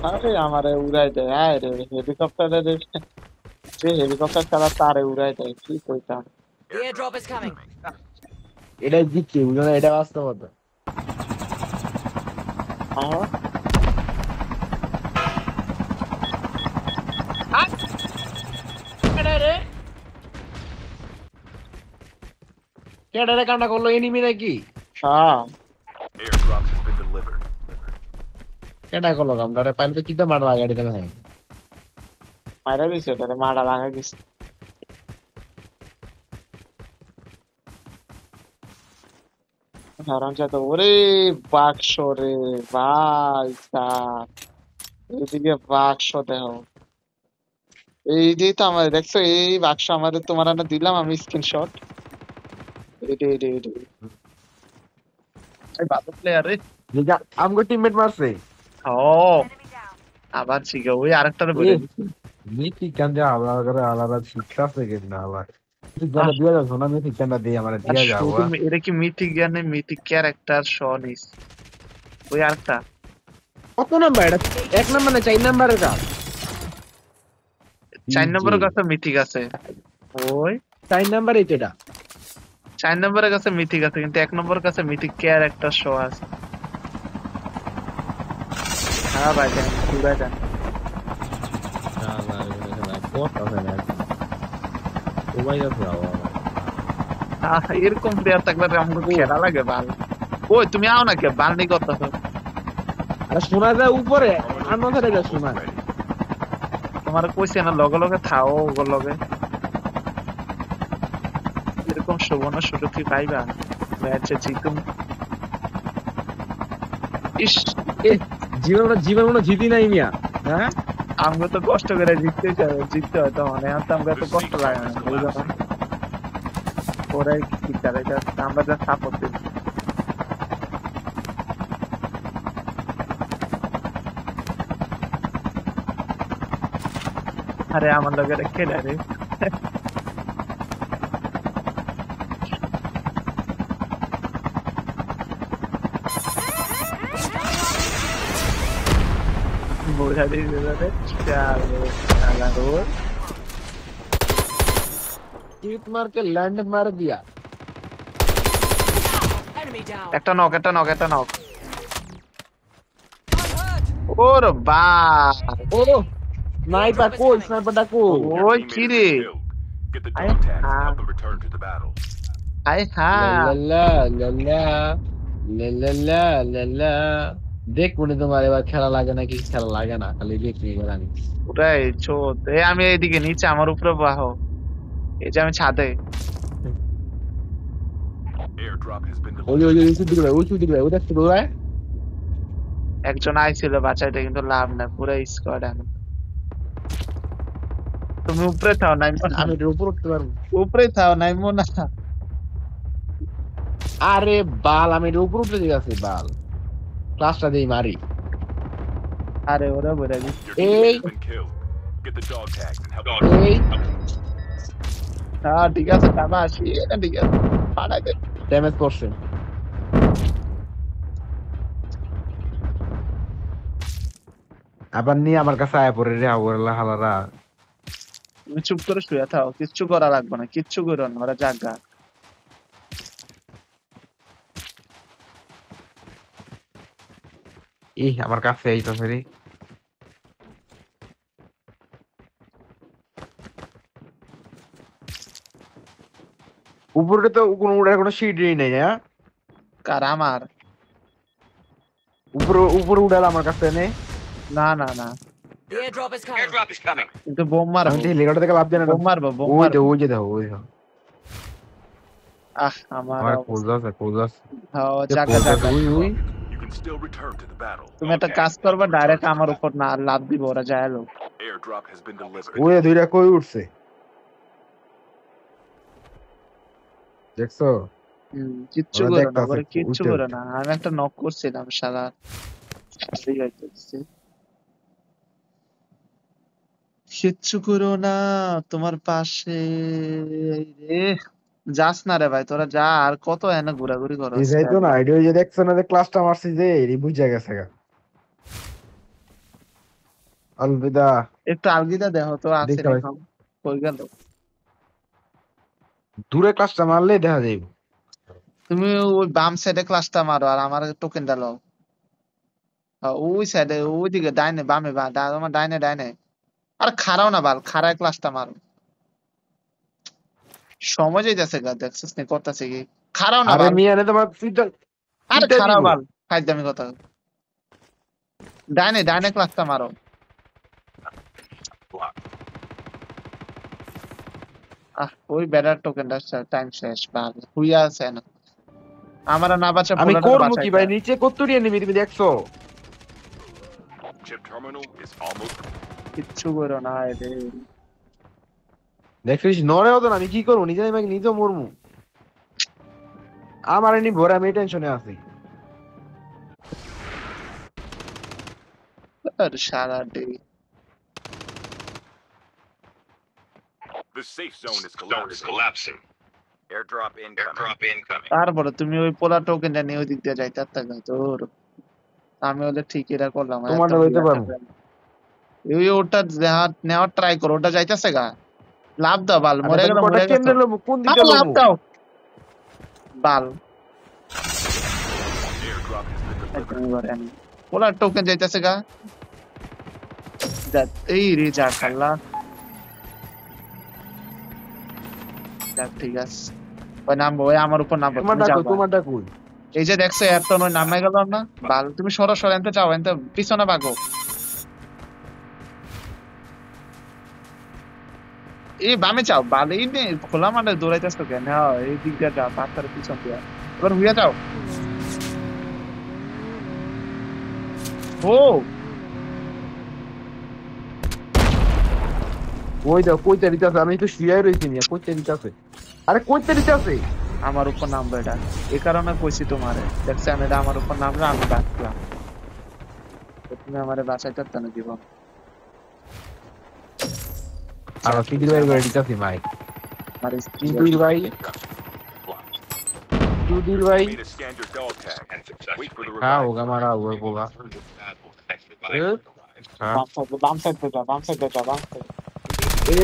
আরে আমারে উড়াই দেয় আয় রে হেলিকপ্টারে যে হেলিকপ্টার চালা তারে উড়াই দেয় কি কইতাম। The airdrop is coming. এটাই জিতছি বুঝলো না, এটা বাস্তবতা। আমার কেডারে কান্না করলো, এনিমি নাকি? হ্যাঁ Airdrop has been delivered. কেডা করলো কামটারে? পাইলে তো কিটা মারা লাগে এটা নাই। মারা দিছে ওটারে মারা লাগা দিছে। হারাম যাতো ওরে বাক্স রে ভাই সাব এইদিকে বাক্স দেহ এই দিয়ে তো আমার দেখছো এই বাক্স আমাদের তোমার না দিলাম আমি স্ক্রিনশট এইটা এইটা এইটা এই বাদ প্লেয়ার রে যেটা আমগো টিমমেট মারছে। ও আবার শিখে ওই আরেকটারে বলে দিছি মিটি কান্দে আলাদা করে আলাদা শিক্ষা থেকে না আলাদা যারা দিয়া যাও না, মিটি কান্দা দিয়ে আমার দিয়া যাও। এটা কি মিথিক জ্ঞানে মিথিক ক্যারেক্টার শনিস ওই আরেকটা কত নাম্বার এটা? এক নাম্বার না 4 নাম্বারের কাজ? 4 নম্বরের কাছে মিথিক আছে ওই 4 নাম্বার এটা। 4 নম্বরের কাছে মিথিক আছে কিন্তু 1 নম্বরের কাছে মিথিক ক্যারেক্টার শো আছে। হ্যাঁ ভাই জান পুরা জান এরকম প্লেয়ার থাকলে আমাকে খেলা লাগে ভালো। ওই তুমি আও না কে বালনি করতেছো? আরে শোনা যায় উপরে, আর মাথায় এটা শোনা। তোমার কইছে না লগে লগে থাও ওগো লগে এরকম সুবর্ণ সুযোগ কি পাইবা ম্যাচে জিতুম। ইস জীবন জিতি নাই মিয়া। হ্যাঁ আমরা তো কষ্ট করে জিততে হয় তো মানে আমরা তো কষ্ট লাগে না বুঝলো না ওরাই কি করে আমরা যা সাপোর্ট দিই। আরে আমার লোকেরা খেলে রে বোঝা দিয়ে টিপ মার के लैंड मार दिया। Enemy down. একটা নক একটা নক একটা নক I'm hurt. ওর বা ओ स्नाइपर को, स्नाइपर को। ওই Your কি teammate রে has been killed. Get the আয় dog tags and Ha help them return to the battle. আয় হা ला ला ला ला ला ला ला ला। देख मुझे तुम्हारे बाद खेला लागे ना कि खेला लागे ना, खाली देख नहीं बना नहीं। ওটাই চোদ এই আমি এইদিকে নিচে আমার উপরে বাহ এই যে আমি ছাদে Airdrop has been ओए delivered. ओए उसे दिख रहा है उधर से बोल रहा है। একজন আইছিল বাঁচাইতে কিন্তু লাভ না পুরো স্কোয়াড এখন তুমি উপরে থাও নাইমো না আমি এর উপর উঠতে পারবো? উপরে থাও নাইমো না আরে বাল, আমি এর উপর উঠতে গেছি বাল। ক্লাসটা দেই মারি। আরে ওরা বলে দিচ্ছে Your teammate এই has been killed. Get the dog tags and help them. এই হ্যাঁ ঠিক আছে বাবা আসি এটা ঠিক আছে পাঠাই দে ড্যামেজ করছে। আবার নিয়ে আমার কাছে আয়া পড়ে রে আওয়ালা হালারা। তুমি চুপ করে শুয়ে থাও কিচ্ছু করা লাগবে না কিচ্ছু করো না ওরা জাগা আমার কাছে আইতাছে রে। উপরে তো কোনো উড়ার কোনো সিঁড়ি নেই। হ্যাঁ কার আমার উপরে উপরে উড়াল আমার কাছে নেই। না না না The airdrop is coming. কিন্তু বোম মারবো আমি হেলিকপ্টার থেকে লাভ জানি না। বোম মারবো বোম ওই যে মারবো ওই যে দেখো ওই দেখো আমার আমার কোজ আছে কোজ আছে। হ্যাঁ জাগা জাগা ওই ওই You can still return to the battle. তুমি একটা কাজ করবা ডাইরেক্ট আমার উপর না লাভ দিব ওরা যায় লোক Airdrop has been delivered. ওই দুইটা কই উঠছে দেখছো? কিচ্ছু ওরা করো না দেখতাছে, ওরা কিচ্ছু উঠে করো উঠে। না আমি একটা নক করছিলাম শালা কিচ্ছু করো না তোমার পাশে রে যাস না রে ভাই তোরা যা আর কত এনে ঘোরাঘুরি করো এই যাইতো না আইডিয়া যে দেখছো না যে ক্লাসটা মারছি যে এই বুঝা গেছে গা। আলবিদা একটু আলগিদা দেখো তো আছে দেখতে পাই। নাকি কই গেল দূরে ক্লাসটা মারলে দেখা যাবে। তুমি ওই বাম সাইডে ক্লাসটা মারো আর আমার টোকেনটা লও ওই সাইডে ওইদিকে ডাইনে বামে আমার ডাইনে ডাইনে আর খাড়াও না বাল খাড়ায় ক্লাসটা মারো সময় যাইতেছে গা দেখছিস নি করতেছে কি খাড়াও না আরে বাল মিয়া নে তোমার ফিটা আরে ফিটা খাড়াও দিব। বাল ফাইজদামি কথা ডাইনে ডাইনে ক্লাসটা মারো ওই ব্যাটার টোকেনটা টাইম শেষ বাল হুইয়া আছে না আমার না বাঁচা আমি পোলাটা করবো কি বাঁচাইতে ভাই নিচে কতটি এনিমি তুমি দেখছো? Chip terminal is almost. কিচ্ছু করো না রে দেখছিস নড়েও তো না, আমি কি করবো নিজে আমি নিজে মরমু। আমার এনি ভরে আমি টেনশনে আছি। আর সারা day The safe zone is collapsing. Airdrop incoming. তারপরে তুমি ওই পোলা টোকেনটা নিয়ে ওই দিক দিয়ে যাইতে পারতা তোর আমি ওদের ঠিক এটা করলাম তোমারটা হইতে পারবো। ওই ওটা নেওয়ার ট্রাই করো ওটা যাইতেছে গা লাভ দাও বাল মরে গেল মরে গেল কেমনে লমু কোন দিকে লাভ লমু? দাও বাল Airdrop has been delivered. এবারে আমি পোলা টোকেন যাইতেছে গা এই রে যা খাল্লা ঠিক আছে ওই নামবো ওই আমার উপর নামবো তুমি যাও তোমারটা কই? এই যে দেখছো এত নয় নামে গেল না বাল তুমি সরাসরি এনতে যাও এনতে পিছনে ভাগো এই বামে যাও বাল এই নে খোলা মাঠে দৌড়াইতেছো কেন হ্যাঁ এই দিক দিয়ে যাও পাথরের পিছন দিয়ে এবার হুইয়া যাও ও ওই দাও কইতে দিতাছে, আমি তো শুয়াই রইছি মিয়া, কইতে দিতাছে। আরে কইতে দিতাছে আমার উপর নামবে এটা এই কারণে কইছি তোমারে দেখছো আমি এটা আমার উপর নামলে আমি বাঁচলাম তুমি আমারে বাঁচাইতে পারতে না জীবন আর সিডির ভাই করে দিতাছি ভাই। আমার সিডির ভাই সিডির ভাই Way to scan your dog tag. Wait for the হ্যাঁ revive. হোগা মারা ওর বোগা। হ্যাঁ বাম সাইডে যাও বাম সাইডে যাও বাম সাইডে এ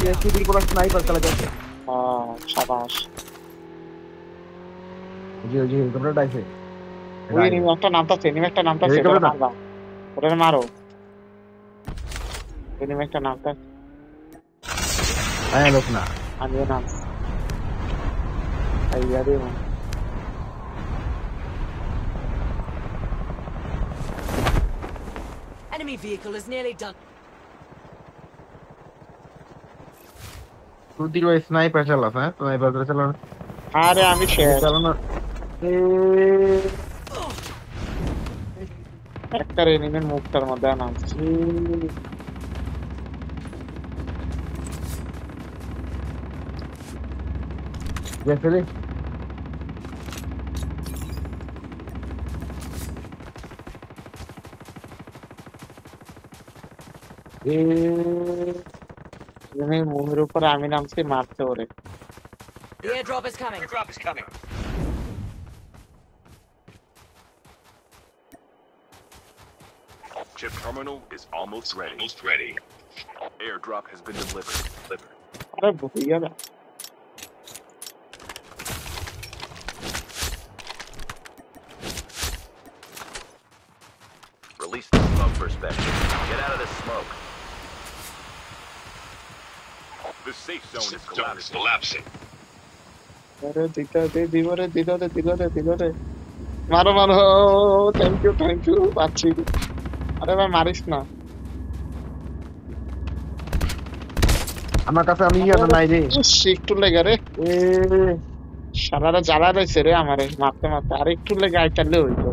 যে সিডির কোন স্নাইপার চালা যাচ্ছে। শাবাশ জি জি তোমরা ডাইছে। ওই নিম একটা নামতাছে এই করে না। মারবা ওরে মারো ওই নিম একটা নামতা হ্যাঁ লোক না আমিও নাম আইয়া রে Enemy vehicle is nearly done. সিডির ভাই স্নাইপার চালাছ, হ্যাঁ স্নাইপার চালানো আরে আমি শেষ চালানো একটা এনিমের মুখটার মধ্যে নামছি দেখে রে এনিমের মুখের উপরে আমি নামছি মারতে ওরে The airdrop is coming. Chip terminal is almost ready. Airdrop has been delivered. আরে ভুইয়া না Release the smoke perspective. Get out of the smoke. The safe zone is collapsing. আরে দিল রে মারো থ্যাংক ইউ পাচ্ছি আরে ভাই মারিস না আমার কাছে আমি ইয়াটা নাই রে। একটু লেগে রে সারারা জ্বালা রয়েছে রে আমারে মারতে আর একটু লেগে আইতালে হইতো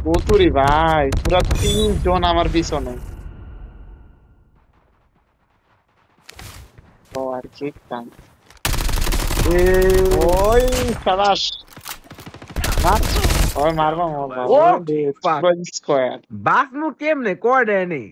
কতুরি ভাই পুরা 3 জন আমার পিছনে ও আর কি কাম ওই শাবাশ মারবা ও, fuck. স্কোয়ার বাস মু কেমনে কয় দেয় নেই